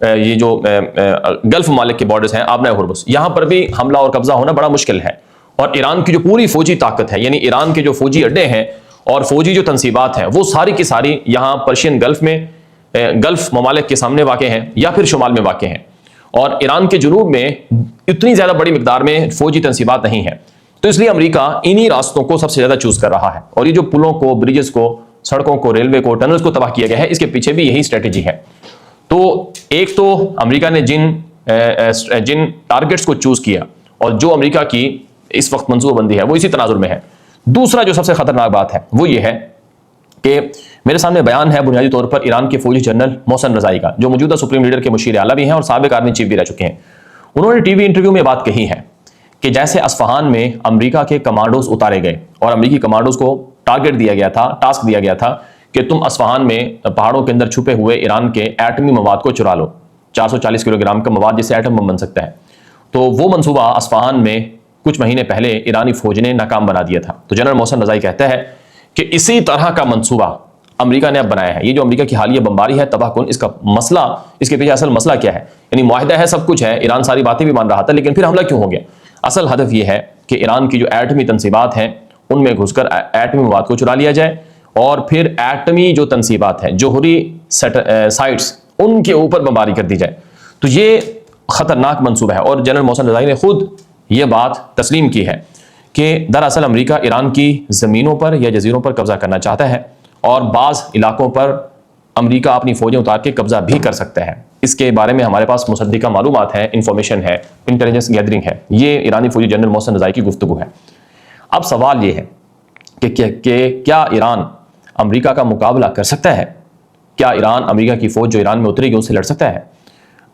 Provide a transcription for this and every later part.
یہ جو گلف ممالک کے بارڈرز ہیں آبنائے ہرمز، یہاں پر بھی حملہ اور قبضہ ہونا بڑا مشکل ہے، اور ایران کی جو پوری فوجی طاقت ہے، یعنی ایران کے جو فوجی اڈے ہیں اور فوجی جو تنصیبات ہیں، وہ ساری کی ساری یہاں پرشین گلف میں گلف ممالک کے سامنے واقع ہیں یا پھر شمال میں واقع ہیں، اور ایران کے جنوب میں اتنی زیادہ بڑی مقدار میں فوجی تنصیبات نہیں ہیں، تو اس لیے امریکہ انہی راستوں کو سب سے زیادہ چوز کر رہا ہے، اور یہ جو پلوں کو، بریجز کو، سڑکوں کو، ریلوے کو، ٹنلز کو تباہ کیا گیا ہے، اس کے پیچھے بھی یہی اسٹریٹجی ہے۔ تو ایک تو امریکہ نے جن ٹارگٹس کو چوز کیا اور جو امریکہ کی اس وقت منصوبہ بندی ہے وہ اسی تناظر میں ہے۔ دوسرا جو سب سے خطرناک بات ہے وہ یہ ہے کہ میرے سامنے بیان ہے بنیادی طور پر ایران کے فوجی جنرل محسن رضائی کا، جو موجودہ سپریم لیڈر کے مشیر اعلیٰ بھی ہیں اور سابق آرمی چیف بھی رہ چکے ہیں۔ انہوں نے ٹی وی انٹرویو میں بات کہی ہے کہ جیسے اصفہان میں امریکہ کے کمانڈوز اتارے گئے اور امریکی کمانڈوز کو ٹارگٹ دیا گیا تھا، ٹاسک دیا گیا تھا کہ تم اصفہان میں پہاڑوں کے اندر چھپے ہوئے ایران کے ایٹمی مواد کو چرا لو، 440 کلو گرام کا مواد جس سے ایٹم بم بن سکتا ہے، تو وہ منصوبہ اصفہان میں کچھ مہینے پہلے ایرانی فوج نے ناکام بنا دیا تھا۔ تو جنرل محسن رضائی کہتا ہے کہ اسی طرح کا منصوبہ امریکہ نے اب بنایا ہے۔ یہ جو امریکہ کی حالیہ بمباری ہے تباہ کن، اس کا مسئلہ، اس کے پیچھے اصل مسئلہ کیا ہے؟ یعنی معاہدہ ہے، سب کچھ ہے، ایران ساری باتیں بھی مان رہا تھا، لیکن پھر حملہ کیوں ہو گیا؟ اصل ہدف یہ ہے کہ ایران کی جو ایٹمی تنصیبات ہیں ان میں گھس کر ایٹمی مواد کو چرا لیا جائے، اور پھر ایٹمی جو تنصیبات ہیں، جوہری سائٹس، ان کے اوپر بمباری کر دی جائے۔ تو یہ خطرناک منصوبہ ہے، اور جنرل محسن رضائی نے خود یہ بات تسلیم کی ہے کہ دراصل امریکہ ایران کی زمینوں پر یا جزیروں پر قبضہ کرنا چاہتا ہے، اور بعض علاقوں پر امریکہ اپنی فوجیں اتار کے قبضہ بھی کر سکتا ہے۔ اس کے بارے میں ہمارے پاس مصدقہ معلومات ہیں، انفارمیشن ہے، انٹیلیجنس گیدرنگ ہے۔ یہ ایرانی فوجی جنرل محسن رضائی کی گفتگو ہے۔ اب سوال یہ ہے کہ کیا ایران امریکہ کا مقابلہ کر سکتا ہے؟ کیا ایران امریکہ کی فوج جو ایران میں اترے گی اس سے لڑ سکتا ہے؟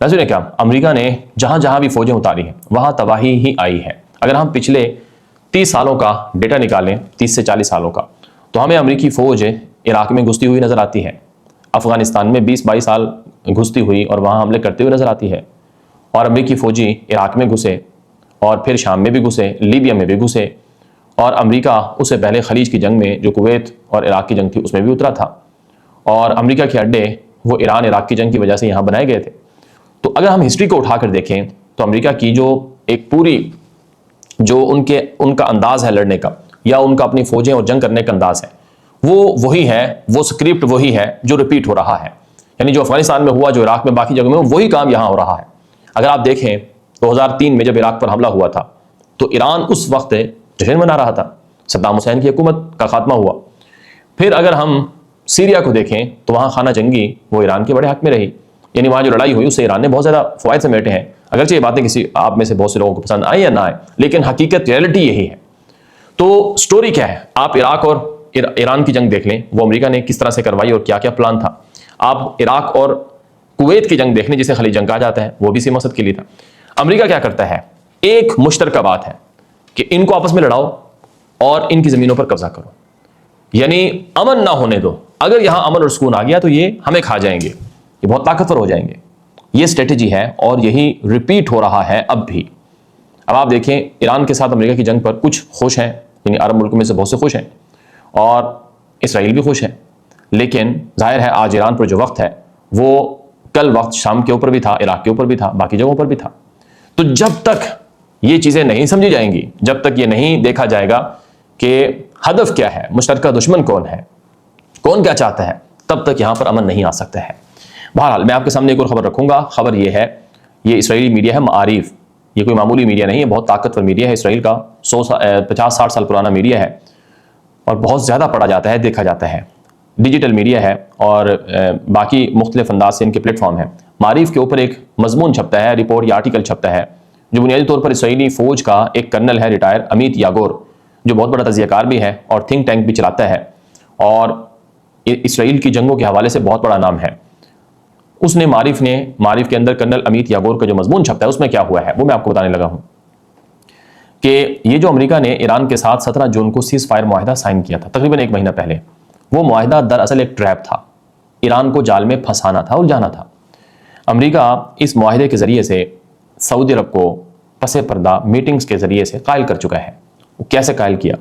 ناظرین کرام، امریکہ نے جہاں جہاں بھی فوجیں اتاری ہیں وہاں تباہی ہی آئی ہے۔ اگر ہم پچھلے 30 سالوں کا ڈیٹا نکالیں، 30 سے 40 سالوں کا، تو ہمیں امریکی فوج عراق میں گھستی ہوئی نظر آتی ہے، افغانستان میں 20-22 سال گھستی ہوئی اور وہاں حملے کرتے ہوئے نظر آتی ہے، اور امریکی فوجی عراق میں گھسے اور پھر شام میں بھی گھسے، لیبیا میں بھی گھسے، اور امریکہ اس سے پہلے خلیج کی جنگ میں جو کویت اور عراق کی جنگ تھی اس میں بھی اترا تھا، اور امریکہ کے اڈے وہ ایران عراق کی جنگ کی وجہ سے یہاں بنائے گئے تھے۔ تو اگر ہم ہسٹری کو اٹھا کر دیکھیں تو امریکہ کی جو ایک پوری جو ان کا انداز ہے لڑنے کا، یا ان کا اپنی فوجیں اور جنگ کرنے کا انداز ہے، وہ وہی ہے، وہ سکرپٹ وہی ہے جو ریپیٹ ہو رہا ہے۔ یعنی جو افغانستان میں ہوا، جو عراق میں، باقی جگہوں میں، وہی کام یہاں ہو رہا ہے۔ اگر آپ دیکھیں 2003 میں جب عراق پر حملہ ہوا تھا تو ایران اس وقت جشن منا رہا تھا، صدام حسین کی حکومت کا خاتمہ ہوا۔ پھر اگر ہم سیریا کو دیکھیں تو وہاں خانہ جنگی وہ ایران کے بڑے حق میں رہی، یعنی وہاں جو لڑائی ہوئی اس سے ایران نے بہت زیادہ فوائد سمیٹے ہیں۔ اگرچہ یہ باتیں کسی آپ میں سے بہت سے لوگوں کو پسند آئیں یا نہ آئیں، لیکن حقیقت ریئلٹی یہی ہے۔ تو سٹوری کیا ہے؟ آپ عراق اور ایران کی جنگ دیکھ لیں، وہ امریکہ نے کس طرح سے کروائی اور کیا کیا پلان تھا۔ آپ عراق اور کویت کی جنگ دیکھ لیں جسے خلیج جنگ کہا جاتا ہے، وہ بھی اسی مقصد کے لیے تھا۔ امریکہ کیا کرتا ہے؟ ایک مشترکہ بات ہے کہ ان کو آپس میں لڑاؤ اور ان کی زمینوں پر قبضہ کرو، یعنی امن نہ ہونے دو۔ اگر یہاں امن اور سکون آ گیا تو یہ ہمیں کھا جائیں گے، یہ بہت طاقتور ہو جائیں گے۔ یہ اسٹریٹجی ہے اور یہی ریپیٹ ہو رہا ہے اب بھی۔ اب آپ دیکھیں ایران کے ساتھ امریکہ کی جنگ پر کچھ خوش ہیں، یعنی عرب ملکوں میں سے بہت سے خوش ہیں، اور اسرائیل بھی خوش ہے، لیکن ظاہر ہے آج ایران پر جو وقت ہے وہ کل وقت شام کے اوپر بھی تھا، عراق کے اوپر بھی تھا، باقی جگہوں پر بھی تھا۔ تو جب تک یہ چیزیں نہیں سمجھی جائیں گی، جب تک یہ نہیں دیکھا جائے گا کہ ہدف کیا ہے، مشترکہ دشمن کون ہے، کون کیا چاہتا ہے، تب تک یہاں پر امن نہیں آ سکتا ہے۔ بہرحال میں آپ کے سامنے ایک اور خبر رکھوں گا۔ خبر یہ ہے، یہ اسرائیلی میڈیا ہے معارف، یہ کوئی معمولی میڈیا نہیں ہے، بہت طاقتور میڈیا ہے، اسرائیل کا 50-60 سال پرانا میڈیا ہے، اور بہت زیادہ پڑھا جاتا ہے، دیکھا جاتا ہے، ڈیجیٹل میڈیا ہے، اور باقی مختلف انداز سے ان کے پلیٹ فارم ہیں۔ معارف کے اوپر ایک مضمون چھپتا ہے، رپورٹ یا آرٹیکل چھپتا ہے، جو بنیادی طور پر اسرائیلی فوج کا ایک کرنل ہے ریٹائر، امیت یاگور، جو بہت بڑا تجزیہ کار بھی ہے اور تھنک ٹینک بھی چلاتا ہے، اور اسرائیل کی جنگوں کے حوالے سے بہت بڑا نام ہے۔ اس نے معارف کے اندر کرنل امیت یاگور کا جو مضمون چھپتا ہے اس میں کیا ہوا ہے وہ میں آپ کو بتانے لگا ہوں کہ یہ جو امریکہ نے ایران کے ساتھ 17 جون کو سیز فائر معاہدہ سائن کیا تھا، تقریباً 1 مہینہ پہلے، وہ معاہدہ دراصل ایک ٹریپ تھا، ایران کو جال میں پھنسانا تھا، الجھانا تھا۔ امریکہ اس معاہدے کے ذریعے سے سعودی عرب کو پس پردہ میٹنگز کے ذریعے سے قائل کر چکا ہے۔ وہ کیسے قائل کیا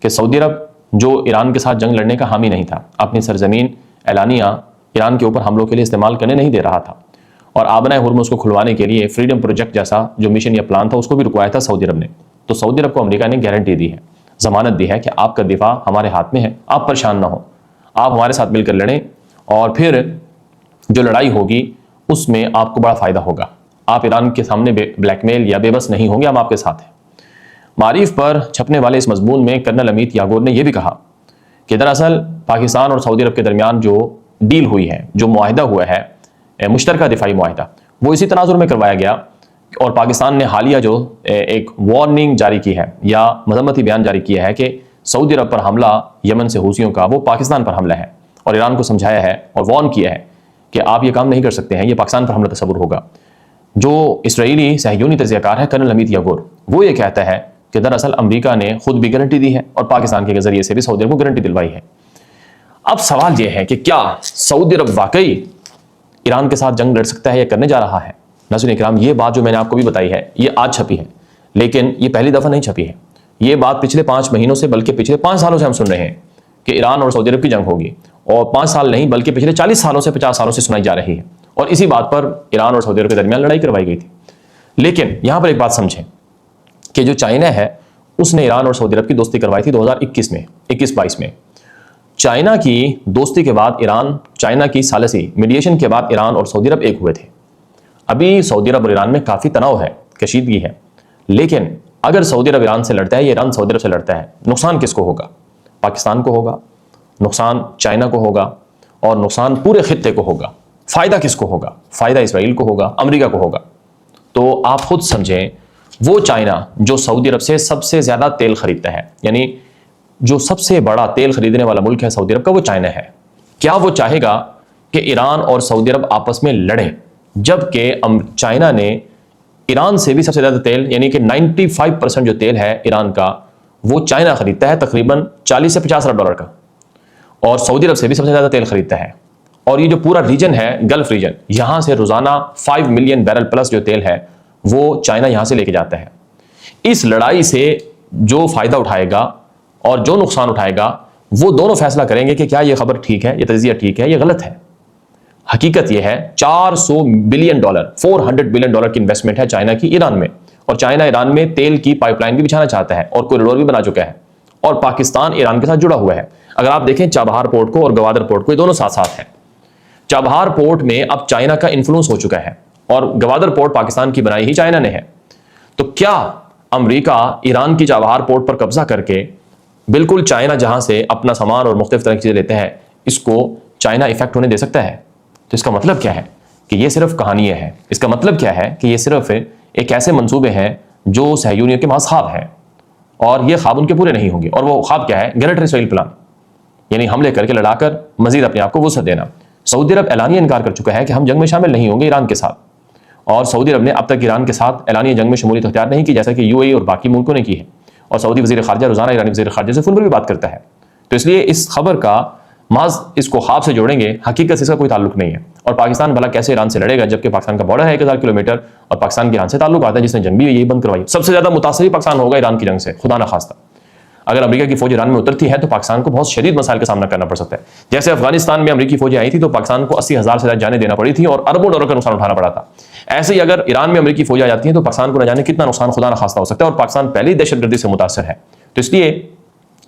کہ سعودی عرب جو ایران کے ساتھ جنگ لڑنے کا حامی نہیں تھا، اپنی سرزمین اعلانیہ ایران کے اوپر حملوں کے لیے استعمال کرنے نہیں دے رہا تھا، اور آبنائے ہرمز کو کھلوانے کے لیے فریڈم پروجیکٹ جیسا جو مشن یا پلان تھا اس کو بھی رکوایا تھا سعودی عرب نے. تو سعودی عرب کو امریکہ نے گارنٹی دی ہے, ضمانت دی ہے کہ آپ کا دفاع ہمارے ہاتھ میں ہے, آپ پریشان نہ ہو, آپ ہمارے ساتھ مل کر لڑیں اور پھر جو لڑائی ہوگی اس میں آپ کو بڑا فائدہ ہوگا, آپ ایران کے سامنے بلیک میل یا بے بس نہیں ہوں گے, ہم آپ کے ساتھ ہیں. معریف پر چھپنے والے اس مضمون میں کرنل امیت یاگور نے یہ بھی کہا کہ دراصل پاکستان اور سعودی عرب کے درمیان جو ڈیل ہوئی ہے, جو معاہدہ ہوا ہے مشترکہ دفاعی معاہدہ, وہ اسی تناظر میں کروایا گیا اور پاکستان نے حالیہ جو ایک وارننگ جاری کی ہے یا مذمتی بیان جاری کیا ہے کہ سعودی عرب پر حملہ یمن سے حوثیوں کا وہ پاکستان پر حملہ ہے, اور ایران کو سمجھایا ہے اور وارن کیا ہے کہ آپ یہ کام نہیں کر سکتے ہیں, یہ پاکستان پر حملہ تصور ہوگا. جو اسرائیلی صہیونی تجزیہ کار ہے کرنل امیت یاگور, وہ یہ کہتا ہے کہ دراصل امریکہ نے خود بھی گارنٹی دی ہے اور پاکستان کے ذریعے سے بھی سعودی عرب کو گارنٹی دلوائی ہے. اب سوال یہ ہے کہ کیا سعودی عرب واقعی ایران کے ساتھ جنگ لڑ سکتا ہے یا کرنے جا رہا ہے؟ ناظرین اکرام, یہ بات جو میں نے آپ کو بھی بتائی ہے یہ آج چھپی ہے, لیکن یہ پہلی دفعہ نہیں چھپی ہے. یہ بات پچھلے 5 مہینوں سے بلکہ پچھلے 5 سالوں سے ہم سن رہے ہیں کہ ایران اور سعودی عرب کی جنگ ہوگی, اور 5 سال نہیں بلکہ پچھلے 40 سالوں سے 50 سالوں سے سنائی جا رہی ہے, اور اسی بات پر ایران اور سعودی عرب کے درمیان لڑائی کروائی گئی تھی. لیکن یہاں پر ایک بات سمجھیں کہ جو چائنا ہے اس نے ایران اور سعودی عرب کی دوستی کروائی تھی 2021 میں 21-22 میں. چائنا کی دوستی کے بعد ایران, چائنا کی ثالثی میڈیشن کے بعد ایران اور سعودی عرب ایک ہوئے تھے. ابھی سعودی عرب اور ایران میں کافی تناؤ ہے, کشیدگی ہے, لیکن اگر سعودی عرب ایران سے لڑتا ہے یا ایران سعودی عرب سے لڑتا ہے, نقصان کس کو ہوگا؟ پاکستان کو ہوگا, نقصان چائنا کو ہوگا, اور نقصان پورے خطے کو ہوگا. فائدہ کس کو ہوگا؟ فائدہ اسرائیل کو ہوگا, امریکہ کو ہوگا. تو آپ خود سمجھیں, وہ چائنا جو سعودی عرب سے سب سے زیادہ تیل خریدتا ہے, یعنی جو سب سے بڑا تیل خریدنے والا ملک ہے سعودی عرب کا, وہ چائنا ہے. کیا وہ چاہے گا کہ ایران اور سعودی عرب آپس میں لڑیں, جبکہ چائنا نے ایران سے بھی سب سے زیادہ تیل, یعنی کہ 95% جو تیل ہے ایران کا وہ چائنا خریدتا ہے, تقریباً 40 سے 50 ارب ڈالر کا, اور سعودی عرب سے بھی سب سے زیادہ تیل خریدتا ہے. اور یہ جو پورا ریجن ہے گلف ریجن, یہاں سے روزانہ 5 ملین بیرل پلس جو تیل ہے وہ چائنا یہاں سے لے کے جاتا ہے. اس لڑائی سے جو فائدہ اٹھائے گا اور جو نقصان اٹھائے گا وہ دونوں فیصلہ کریں گے کہ کیا یہ خبر ٹھیک ہے, یہ تجزیہ ٹھیک ہے, یہ غلط ہے. حقیقت یہ ہے 400 بلین ڈالر 400 بلین ڈالر کی انویسٹمنٹ ہے چائنا کی ایران میں, اور چائنا ایران میں تیل کی پائپ لائن بھی بچھانا چاہتا ہے اور کوریڈور بھی بنا چکا ہے, اور پاکستان ایران کے ساتھ جڑا ہوا ہے. اگر آپ دیکھیں چابہار پورٹ کو اور گوادر پورٹ کو, یہ دونوں ساتھ ساتھ ہیں. چابہار پورٹ میں اب چائنا کا انفلوئنس ہو چکا ہے, اور گوادر پورٹ پاکستان کی بنائی ہی چائنا نے ہے. تو کیا امریکہ ایران کی چابہار پورٹ پر قبضہ کر کے بالکل چائنا جہاں سے اپنا سامان اور مختلف طرح کی چیزیں لیتے ہیں, اس کو چائنا افیکٹ ہونے دے سکتا ہے؟ تو اس کا مطلب کیا ہے کہ یہ صرف کہانی ہے. اس کا مطلب کیا ہے کہ یہ صرف ایک ایسے منصوبے ہیں جو صہیونیوں کے محض خواب ہیں, اور یہ خواب ان کے پورے نہیں ہوں گے. اور وہ خواب کیا ہے؟ گریٹر اسرائیل پلان, یعنی حملے کر کے لڑا کر مزید اپنے آپ کو وسعت دینا. سعودی عرب اعلانیہ انکار کر چکا ہے کہ ہم جنگ میں شامل نہیں ہوں گے ایران کے ساتھ, اور سعودی عرب نے اب تک ایران کے ساتھ اعلانیہ جنگ میں شمولیت اختیار نہیں کی, جیسا کہ UAE اور باقی ملکوں نے کی ہے. اور سعودی وزیر خارجہ روزانہ ایرانی وزیر خارجہ سے فون پر بھی بات کرتا ہے. تو اس لیے اس خبر کا محض اس کو خواب سے جوڑیں گے, حقیقت سے اس کا کوئی تعلق نہیں ہے. اور پاکستان بھلا کیسے ایران سے لڑے گا جبکہ پاکستان کا بارڈر ہے 1000 کلومیٹر, اور پاکستان کے ایران سے تعلق آتا ہے, جس نے جنگ بھی یہی بند کروائی. سب سے زیادہ متاثر پاکستان ہوگا ایران کی جنگ سے, خدا نخواستہ. اگر امریکہ کی فوج ایران میں اترتی ہے تو پاکستان کو بہت شدید مسائل کا سامنا کرنا پڑ سکتا ہے. جیسے افغانستان میں امریکی فوجیں آئی تھی تو پاکستان کو 80,000 سے زیادہ جانیں دینا پڑی تھی اور اربوں ڈالر کا نقصان اٹھانا پڑا تھا. ایسے ہی اگر ایران میں امریکی فوجیں آ جاتی ہیں تو پاکستان کو نہ جانے کتنا نقصان خدا نخواستہ ہو سکتا ہے, اور پاکستان پہلے ہی دہشت گردی سے متاثر ہے. تو اس لیے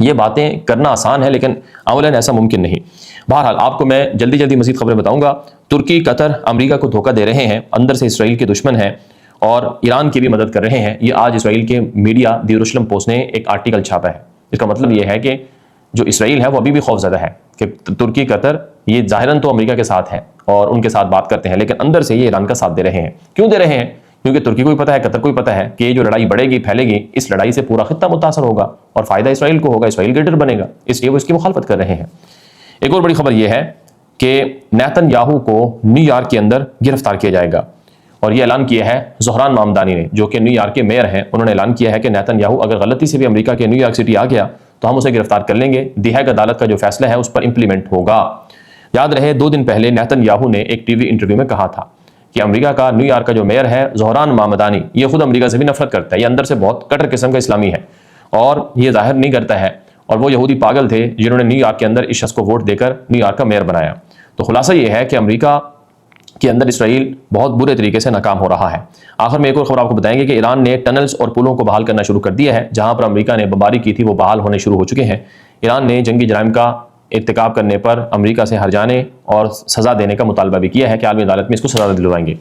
یہ باتیں کرنا آسان ہے, لیکن عملاً ایسا ممکن نہیں. بہرحال آپ کو میں جلدی مزید خبریں بتاؤں گا. ترکی, قطر امریکہ کو دھوکہ دے رہے ہیں, اندر سے اسرائیل کے دشمن ہیں اور ایران کی بھی مدد کر رہے ہیں. یہ آج اسرائیل کے میڈیا دی یروشلم پوسٹ نے ایک آرٹیکل چھاپا ہے. اس کا مطلب یہ ہے کہ جو اسرائیل ہے وہ ابھی بھی خوف زدہ ہے کہ ترکی, قطر یہ ظاہراً تو امریکہ کے ساتھ ہے اور ان کے ساتھ بات کرتے ہیں, لیکن اندر سے یہ ایران کا ساتھ دے رہے ہیں. کیوں دے رہے ہیں؟ کیونکہ ترکی کو بھی پتہ ہے, قطر کو بھی پتہ ہے کہ یہ جو لڑائی بڑھے گی, پھیلے گی, اس لڑائی سے پورا خطہ متاثر ہوگا اور فائدہ اسرائیل کو ہوگا, اسرائیل گریٹر بنے گا, اس لیے وہ اس کی مخالفت کر رہے ہیں. ایک اور بڑی خبر یہ ہے کہ نیتن یاہو کو نیو یارک کے اندر گرفتار کیا جائے گا, اور یہ اعلان کیا ہے زہران مامدانی نے, جو کہ نیو یارک کے میئر ہیں. انہوں نے اعلان کیا ہے کہ نیتن یاہو اگر غلطی سے بھی امریکہ کے نیو یارک سٹی آ گیا تو ہم اسے گرفتار کر لیں گے. دی ہیگ عدالت کا جو فیصلہ ہے اس پر امپلیمنٹ ہوگا. یاد رہے 2 دن پہلے نیتن یاہو نے ایک ٹی وی انٹرویو میں کہا تھا کہ امریکہ کا نیو یارک کا جو میئر ہے زہران مامدانی, یہ خود امریکہ سے بھی نفرت کرتا ہے, یہ اندر سے بہت کٹر قسم کا اسلامی ہے اور یہ ظاہر نہیں کرتا ہے, اور وہ یہودی پاگل تھے جنہوں نے نیو یارک کے اندر اس شخص کو ووٹ دے کر نیو یارک کا میئر بنایا. تو خلاصہ یہ ہے کہ امریکہ کے اندر اسرائیل بہت برے طریقے سے ناکام ہو رہا ہے۔ آخر میں ایک اور خبر آپ کو بتائیں گے کہ ایران نے ٹنلز اور پلوں کو بحال کرنا شروع کر دیا ہے، جہاں پر امریکہ نے بمباری کی تھی وہ بحال ہونے شروع ہو چکے ہیں۔ ایران نے جنگی جرائم کا ارتکاب کرنے پر امریکہ سے ہرجانے اور سزا دینے کا مطالبہ بھی کیا ہے کہ عالمی عدالت میں اس کو سزا دلوائیں گے۔